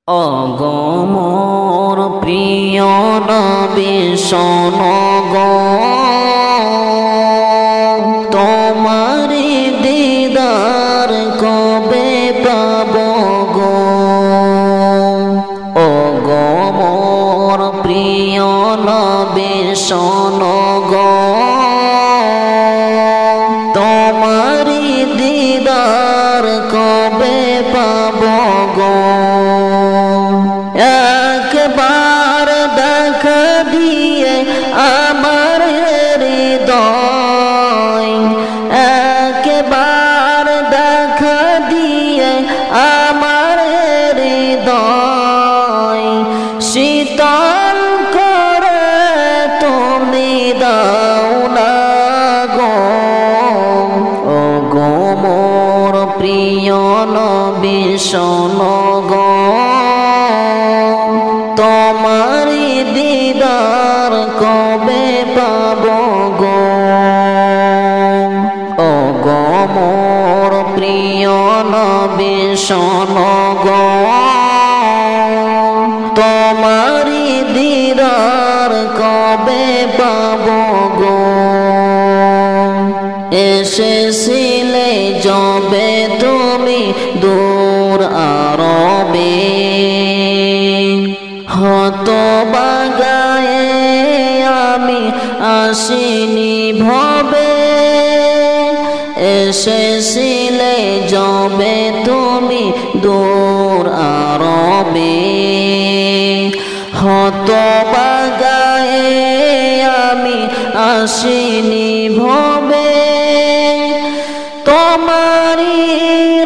অগমর প্রিয় নবী শোনো গো, তোমারি দিদার কবে পাব গো। অগমর প্রিয় নবী শোনো গো, তোমারি দিদার কবে পাব গো। একবার দেখা দিয়ে আমার হৃদয়, একবার দেখা দিয়ে আমার হৃদয় শীতল করে তুমি দাও না গো। ও গো মোর প্রিয় নবী শোনো গো, তোমারি দিদার কবে পাব গো। ও গো মোর প্রিয় নবী শোনো গো, তোমারি দিদার কবে পাব গো। এসেছিলে যবে তুমি দূর আরবে, হতভাগায়ে আমি আসিনি ভবে। এসেছিলে যবে তুমি দূর আরবে, হতভাগায়ে আমি আসিনি ভবে। তোমারি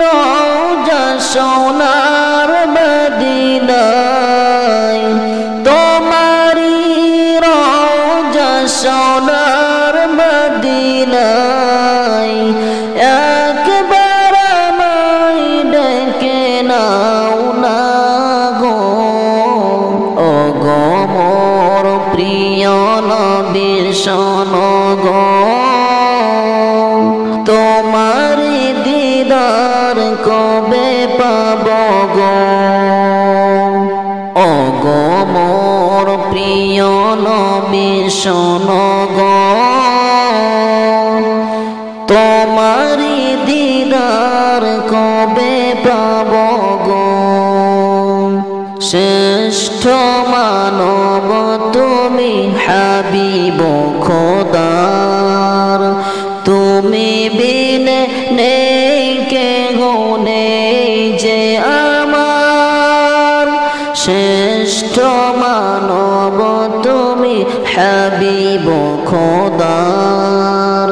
রওজা সোনার মদিনায়, তোমারি রওজা সোনার মদিনায় একবার আমায় ডেকে নাও না গো। ও গো মোর প্রিয় নবী শোনো গো, তোমারি দিদার কবে পাব গো। ও গো মোর প্রিয় নবী শোনো গো, তোমারি দিদার কবে পাব গো। শ্রেষ্ঠ মানব তুমি হাবিব খোদার, তুমি বিনে নেই কেহ নেই যে আমার। শ্রেষ্ঠ মানব তুমি হাবিব খোদার,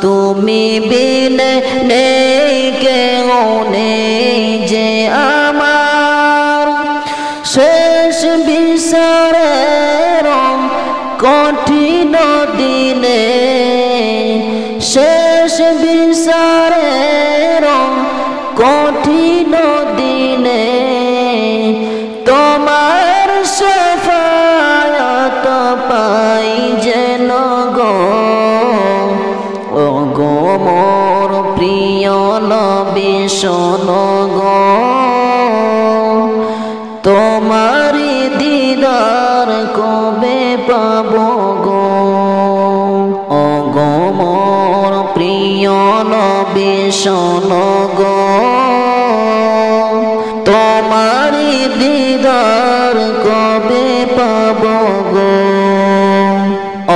তুমি বিনে নেই কেহ নেই যে আমার। শেষ বিচারের কঠিন দিনে, শেষ বিচারের কঠিন দিনে তোমার শাফায়াত পাই যেন গো। ও গো মোর প্রিয় নবী শোনো গো, তোমারি দিদার কবে পাব গো। ও গো মোর প্রিয় নবী শোনো গো, তোমারি দিদার কবে পাব গো।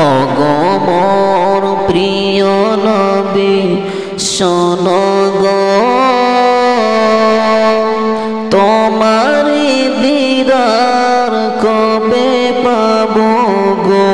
ও গো মোর প্রিয় নবী শোনো গো, তোমারি দিদার কবে পাব গো।